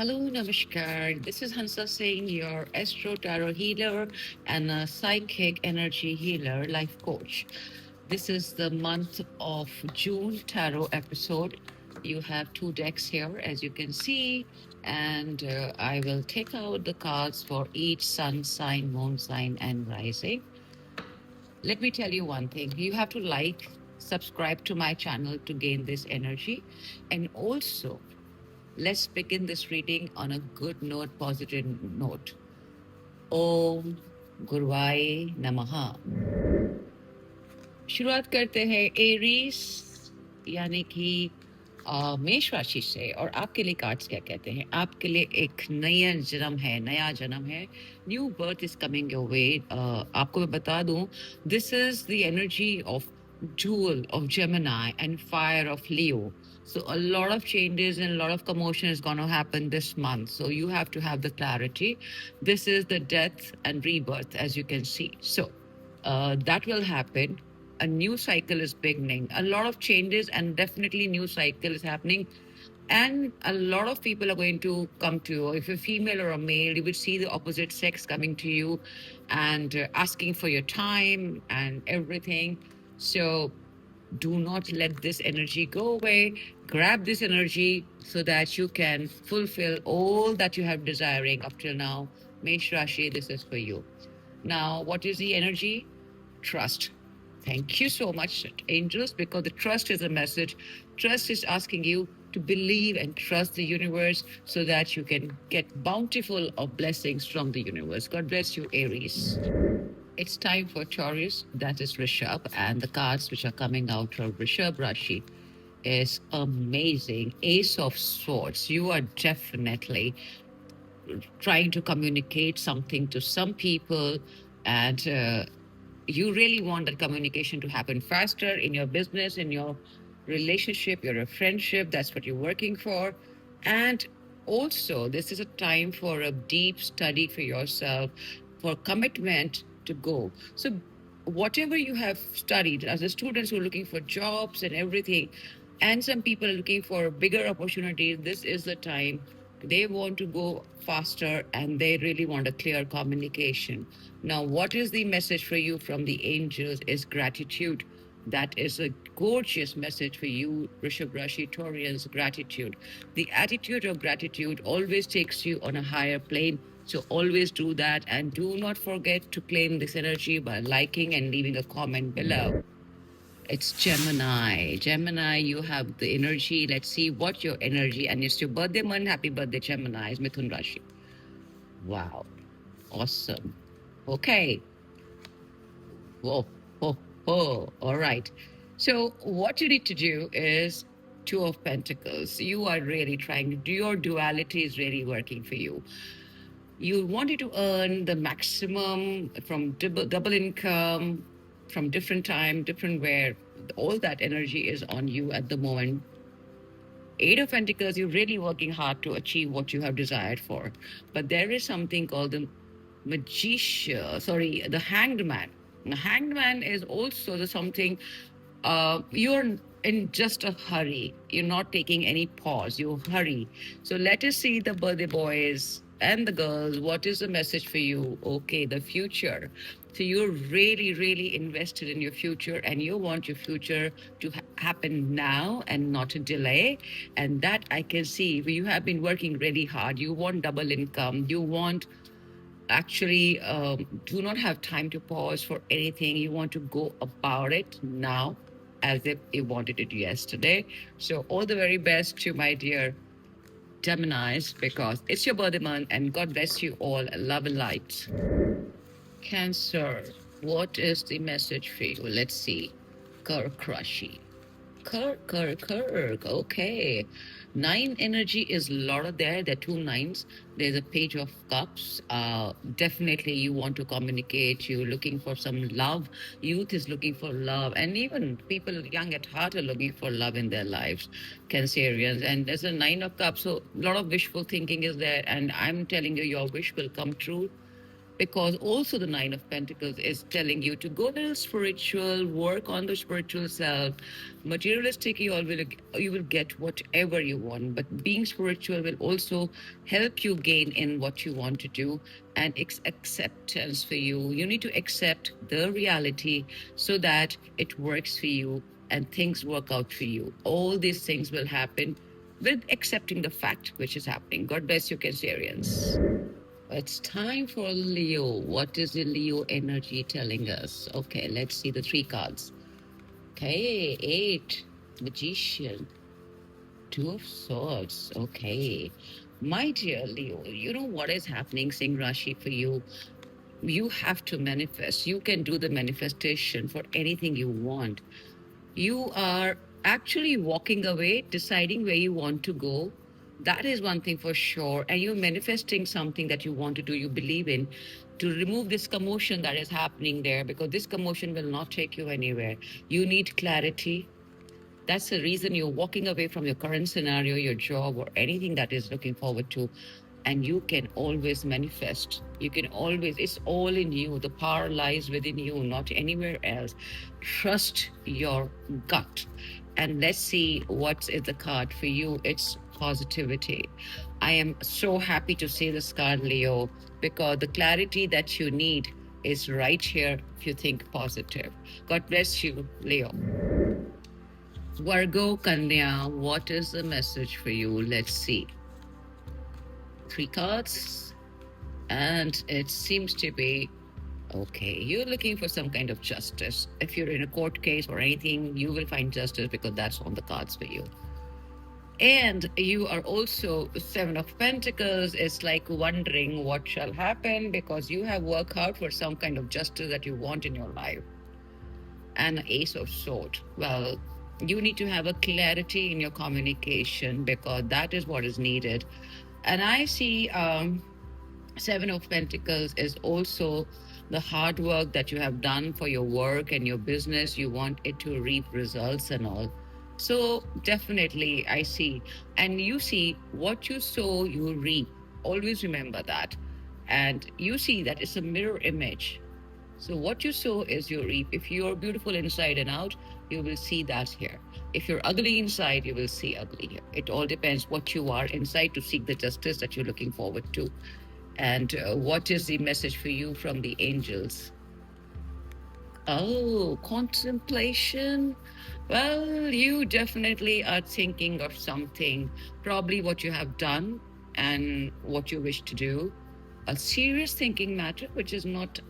Hello, Namaskar. This is Hansa Singh, your Astro Tarot healer and a psychic energy healer life coach. This is the month of June tarot episode. You have two decks here, as you can see, and I will take out the cards for each sun sign, moon sign, and rising. Let me tell you one thing, you have to like, subscribe to my channel to gain this energy, and also let's begin this reading on a good note, positive note. ओम गुरुवाय नमः। शुरुआत करते हैं Aries यानी कि मेष राशि से। और आपके लिए कार्ड्स क्या कहते हैं? आपके लिए एक नया जन्म है, नया जन्म है। New birth is coming your way. आपको मैं बता दूं, this is the energy of jewel of Gemini and fire of Leo. So a lot of changes and a lot of commotion is going to happen this month. So you have to have the clarity. This is the death and rebirth, as you can see. So that will happen. A new cycle is beginning. A lot of changes and definitely new cycle is happening. And a lot of people are going to come to you. If you're female or a male, you would see the opposite sex coming to you and asking for your time and everything. So do not let this energy go away. Grab this energy so that you can fulfill all that you have desiring up till now. Mesh Rashi, this is for you. Now, what is the energy? Trust. Thank you so much, angels, because the trust is a message. Trust is asking you to believe and trust the universe so that you can get bountiful of blessings from the universe. God bless you, Aries. It's time for Taurus, that is Rishabh, and the cards which are coming out from Rishabh Rashi is amazing. Ace of Swords. You are definitely trying to communicate something to some people, and you really want that communication to happen faster in your business, in your relationship, your friendship. That's what you're working for. And also, this is a time for a deep study for yourself, for commitment to go. So, whatever you have studied, as the students who are looking for jobs and everything, and some people are looking for bigger opportunities, this is the time they want to go faster and they really want a clear communication. Now, what is the message for you from the angels is gratitude. That is a gorgeous message for you, Rishabh Rashi Taurians, gratitude. The attitude of gratitude always takes you on a higher plane. So always do that, and do not forget to claim this energy by liking and leaving a comment below. It's Gemini. Gemini, you have the energy. Let's see what your energy, and it's your birthday month. Happy birthday, Gemini. It's Mithun Rashi. Wow. Awesome. Okay. Whoa. Oh, oh. All right. So what you need to do is Two of Pentacles. You are really trying to do, your duality is really working for you. You wanted to earn the maximum from double income, from different time, different where. All that energy is on you at the moment. Eight of Pentacles, you're really working hard to achieve what you have desired for. But there is something called the the Hanged Man. The Hanged Man is also the something, you're in just a hurry. You're not taking any pause. You hurry. So let us see the birthday boys and the girls. What is the message for you? Okay, the future. So you're really, really invested in your future, and you want your future to happen now and not a delay. And that I can see. You have been working really hard. You want double income. You want actually do not have time to pause for anything. You want to go about it now as if you wanted it yesterday. So all the very best to my dear Geminis, because it's your birthday month, and God bless you all. Love and light. Cancer, what is the message for you? Let's see. Kark. Okay. Nine energy is a lot of there. There are two nines. There's a page of cups. Definitely you want to communicate. You're looking for some love. Youth is looking for love. And even people young at heart are looking for love in their lives. Cancerians. And there's a nine of cups. So a lot of wishful thinking is there. And I'm telling you, your wish will come true. because also the Nine of Pentacles is telling you to go a little spiritual, work on the spiritual self. Materialistic, you will get whatever you want, but being spiritual will also help you gain in what you want to do. And acceptance for you. You need to accept the reality so that it works for you and things work out for you. All these things will happen with accepting the fact which is happening. God bless you, Cancerians. It's time for Leo. What is the Leo energy telling us? Okay, let's see the three cards. Okay, 8, Magician, 2 of Swords. Okay. My dear Leo, you know what is happening, Singh Rashi, for you? You have to manifest. You can do the manifestation for anything you want. You are actually walking away, deciding where you want to go. That is one thing for sure. And you're manifesting something that you want to do, you believe in, to remove this commotion that is happening there, because this commotion will not take you anywhere. You need clarity. That's the reason you're walking away from your current scenario, your job, or anything that is looking forward to. And you can always manifest. You can always, it's all in you. The power lies within you, not anywhere else. Trust your gut. And let's see what's in the card for you. It's positivity. I am so happy to see this card, Leo, because the clarity that you need is right here if you think positive. God bless you, Leo. Virgo, Kanya, what is the message for you? Let's see. 3 cards, and it seems to be okay. You're looking for some kind of justice. If you're in a court case or anything, you will find justice because that's on the cards for you. And you are also 7 of Pentacles. It's like wondering what shall happen because you have worked hard for some kind of justice that you want in your life. And Ace of Swords. Well, you need to have a clarity in your communication because that is what is needed. And I see 7 of Pentacles is also the hard work that you have done for your work and your business. You want it to reap results and all. So definitely I see. And you see what you sow, you reap. Always remember that. And you see that it's a mirror image. So what you sow is you reap. If you're beautiful inside and out, you will see that here. If you're ugly inside, you will see ugly here. It all depends what you are inside to seek the justice that you're looking forward to. And what is the message for you from the angels? Oh, contemplation. Well, you definitely are thinking of something, probably what you have done and what you wish to do. A serious thinking matter, which is not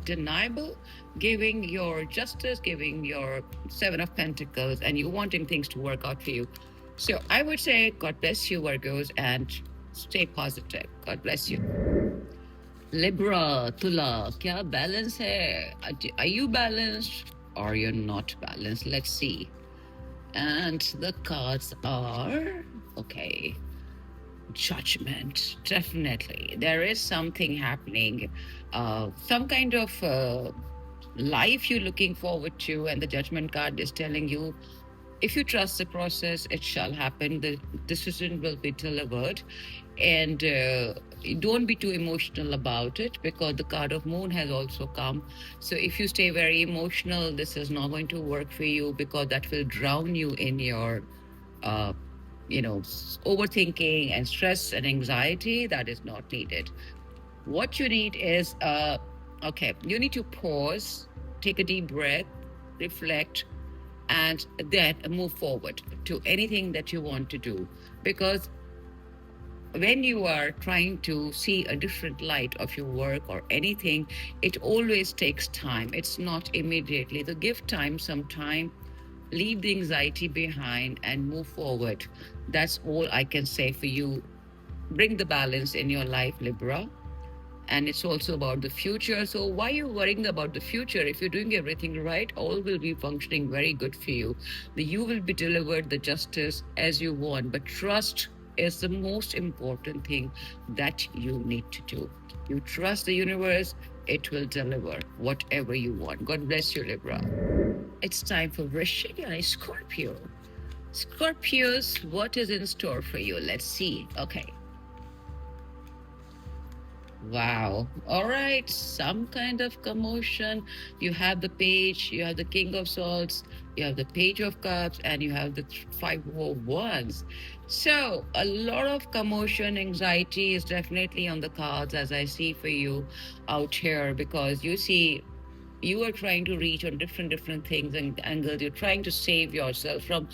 deniable, giving your justice, giving your 7 of Pentacles, and you wanting things to work out for you. So I would say, God bless you, Virgos, and stay positive. God bless you. Libra, Tula, kya balance hai? Are you balanced or you're not balanced? Let's see. And the cards are, okay, Judgment. Definitely. There is something happening, some kind of life you're looking forward to, and the Judgment card is telling you if you trust the process, it shall happen. The decision will be delivered. And don't be too emotional about it because the card of Moon has also come. So if you stay very emotional, this is not going to work for you because that will drown you in your, uh, overthinking and stress and anxiety. That is not needed. What you need is, okay, you need to pause, take a deep breath, reflect, and then move forward to anything that you want to do. Because when you are trying to see a different light of your work or anything, it always takes time. It's not immediately. So give time some time, leave the anxiety behind and move forward. That's all I can say for you. Bring the balance in your life, Libra. And it's also about the future. So why are you worrying about the future? If you're doing everything right, all will be functioning very good for you. You will be delivered the justice as you want, but trust is the most important thing that you need to do. You trust the universe, it will deliver whatever you want. God bless you, Libra. It's time for Vrishika and Scorpio. Scorpios, what is in store for you? Let's see. Okay. Wow. All right. Some kind of commotion. You have the page, you have the King of Swords, you have the Page of Cups, and you have the Five of Wands. So, a lot of commotion, anxiety is definitely on the cards, as I see for you out here, because you see you are trying to reach on different things and angles. You're trying to save yourself from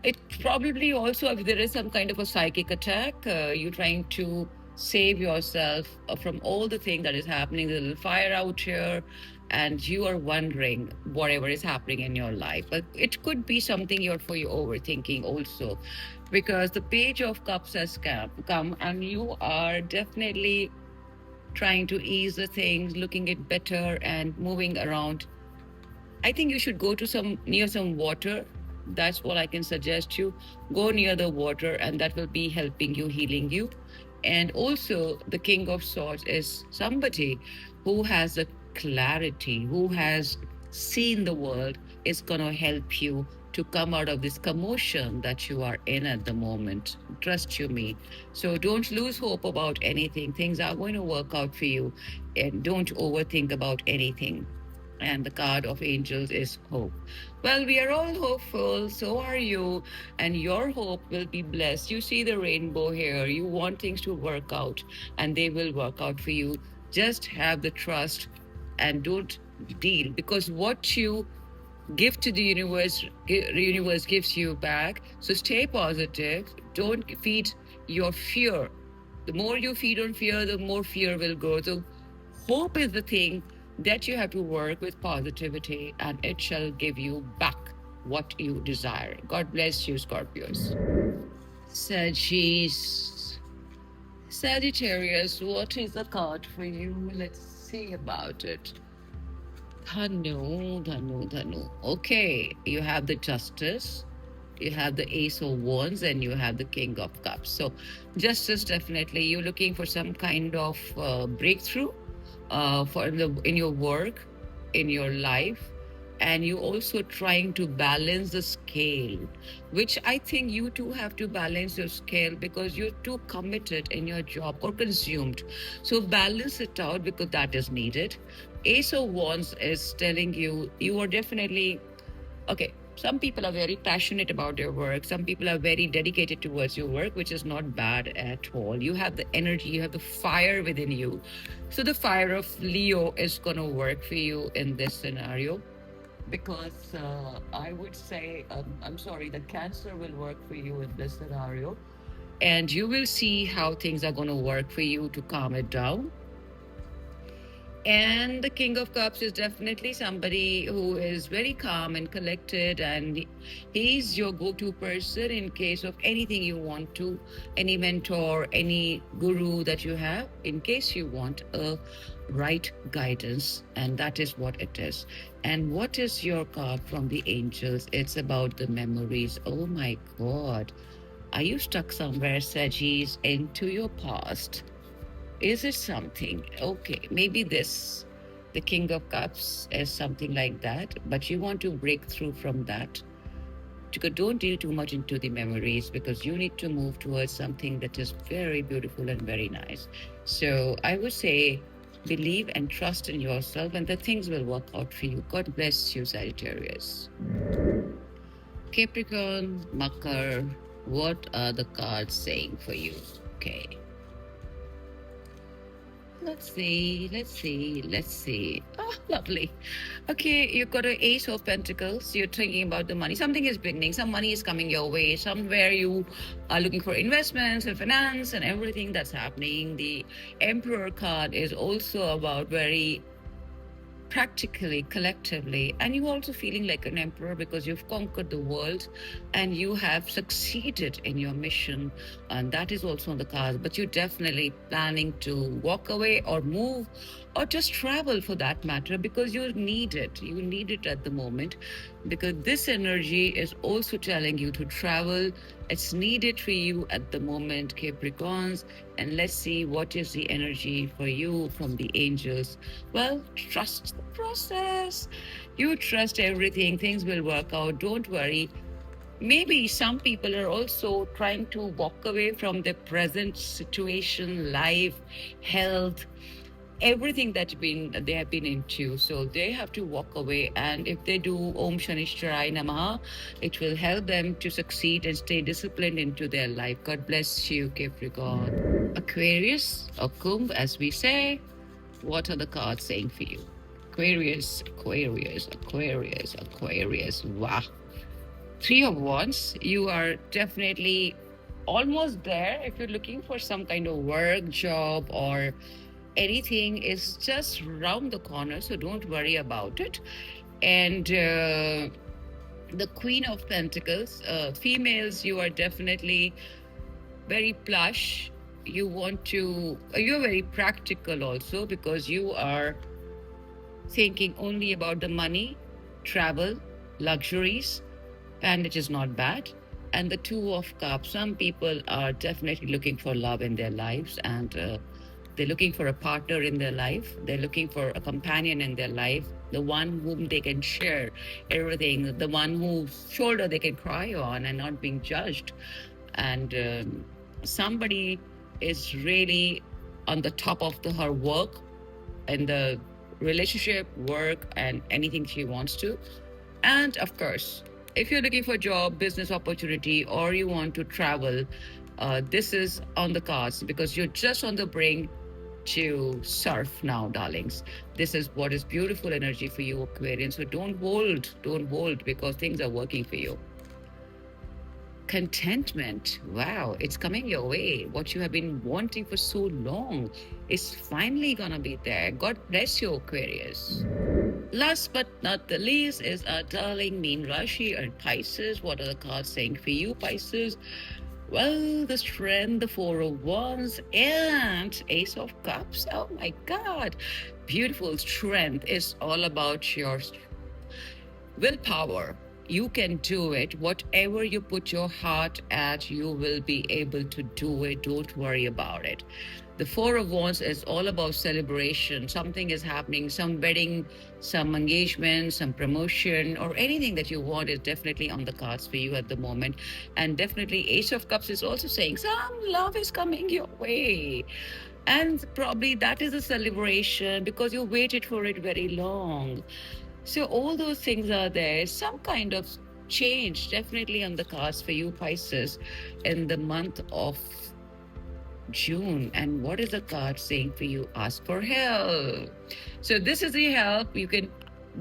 it. Probably also, if there is some kind of a psychic attack, you're trying to save yourself from all the thing that is happening. There's a little fire out here, and you are wondering whatever is happening in your life. But it could be something you're for your overthinking also, because the Page of Cups has come and you are definitely trying to ease the things, looking it better and moving around. I think you should go to some near some water. That's what I can suggest you. Go near the water, and that will be helping you, healing you. And also, the King of Swords is somebody who has a clarity, who has seen the world, is going to help you to come out of this commotion that you are in at the moment. Trust you me. So don't lose hope about anything. Things are going to work out for you, and don't overthink about anything. And the card of angels is hope. Well, we are all hopeful, so are you, and your hope will be blessed. You see the rainbow here. You want things to work out, and they will work out for you. Just have the trust and don't deal, because what you give to the universe, universe gives you back. So stay positive. Don't feed your fear. The more you feed on fear, the more fear will grow. So hope is the thing that you have to work with positivity, and it shall give you back what you desire. God bless you, Scorpios. Sagittarius. Sagittarius, what is the card for you? Let's see about it. Dhanu, Dhanu, Dhanu. Okay, you have the Justice, you have the Ace of Wands, and you have the King of Cups. So, Justice, definitely, you're looking for some kind of breakthrough for in your work, in your life, and you also trying to balance the scale, which I think you too have to balance your scale because you're too committed in your job or consumed. So balance it out because that is needed. Ace of Wands is telling you you are definitely okay. Some people are very passionate about their work. Some people are very dedicated towards your work, which is not bad at all. You have the energy, you have the fire within you. So the fire of Leo is going to work for you in this scenario because I would say, I'm sorry, the Cancer will work for you in this scenario. And you will see how things are going to work for you to calm it down. And the King of Cups is definitely somebody who is very calm and collected, and he's your go to person in case of anything you want to, any mentor, any guru that you have, in case you want a right guidance. And that is what it is. And what is your card from the angels? It's about the memories. Oh my God. Are you stuck somewhere, Sagis, into your past? Is it something? Okay, maybe this, the King of Cups, is something like that, but you want to break through from that. Don't deal too much into the memories because you need to move towards something that is very beautiful and very nice. So I would say believe and trust in yourself, and the things will work out for you. God bless you, Sagittarius. Capricorn, Makar, what are the cards saying for you? Okay. Let's see, let's see, let's see. Oh, lovely. Okay, you've got an Ace of Pentacles. You're thinking about the money. Something is beginning. Some money is coming your way. Somewhere you are looking for investments and finance and everything that's happening. The Emperor card is also about very practically, collectively, and you're also feeling like an emperor because you've conquered the world and you have succeeded in your mission, and that is also on the cards. But you're definitely planning to walk away or move or just travel for that matter because you need it. You need it at the moment because this energy is also telling you to travel. It's needed for you at the moment, Capricorns. And let's see what is the energy for you from the angels. Well, trust the process. You trust everything. Things will work out. Don't worry. Maybe some people are also trying to walk away from their present situation, life, health, everything they have been into. So they have to walk away. And if they do Om Shanishcharai Namaha, it will help them to succeed and stay disciplined into their life. God bless you, Capricorn. Aquarius or Kumbh, as we say, what are the cards saying for you? Aquarius, Aquarius, Aquarius, Aquarius. Wow. Three of Wands, you are definitely almost there. If you're looking for some kind of work, job, or anything, is just round the corner, so don't worry about it. And the Queen of Pentacles, females, you are definitely very plush. You're very practical also, because you are thinking only about the money, travel, luxuries, and it is not bad. And the Two of Cups, some people are definitely looking for love in their lives, and they're looking for a partner in their life. They're looking for a companion in their life, the one whom they can share everything, the one whose shoulder they can cry on and not being judged. And somebody is really on the top of her work and the relationship, work, and anything she wants to. And of course, if you're looking for a job, business opportunity, or you want to travel, this is on the cards, because you're just on the brink to surf now, darlings. This is what is beautiful energy for you, Aquarian. So don't hold, because things are working for you. Contentment, wow, it's coming your way. What you have been wanting for so long is finally gonna be there. God bless you, Aquarius. Last but not the least is our darling Mean Rashi and Pisces. What are the cards saying for you, Pisces? Well, the Strength, the Four of Wands, and Ace of Cups. Oh my God. Beautiful. Strength is all about your willpower. You can do it. Whatever you put your heart at, you will be able to do it. Don't worry about it. The Four of Wands is all about celebration. Something is happening, some wedding, some engagement, some promotion, or anything that you want is definitely on the cards for you at the moment. And definitely Ace of Cups is also saying some love is coming your way. And probably that is a celebration because you waited for it very long. So all those things are there. Some kind of change definitely on the cards for you, Pisces, in the month of June. And what is the card saying for you? Ask for help. So this is the help. You can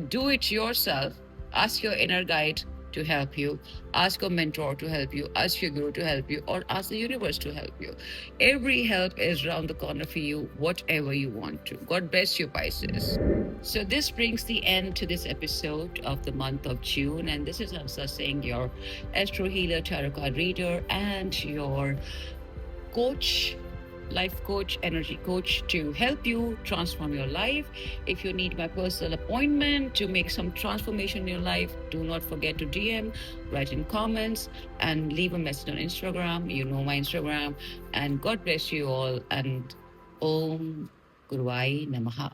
do it yourself. Ask your inner guide to help you. Ask your mentor to help you. Ask your guru to help you, or ask the universe to help you. Every help is around the corner for you, whatever you want to. God bless you, Pisces. So this brings the end to this episode of the month of June. And this is Hamsa Singh, your astro healer, tarot card reader, and your coach, life coach, energy coach, to help you transform your life. If you need my personal appointment to make some transformation in your life, do not forget to DM, write in comments, and leave a message on Instagram. You know my Instagram. And God bless you all. And Om Guruvai Namaha.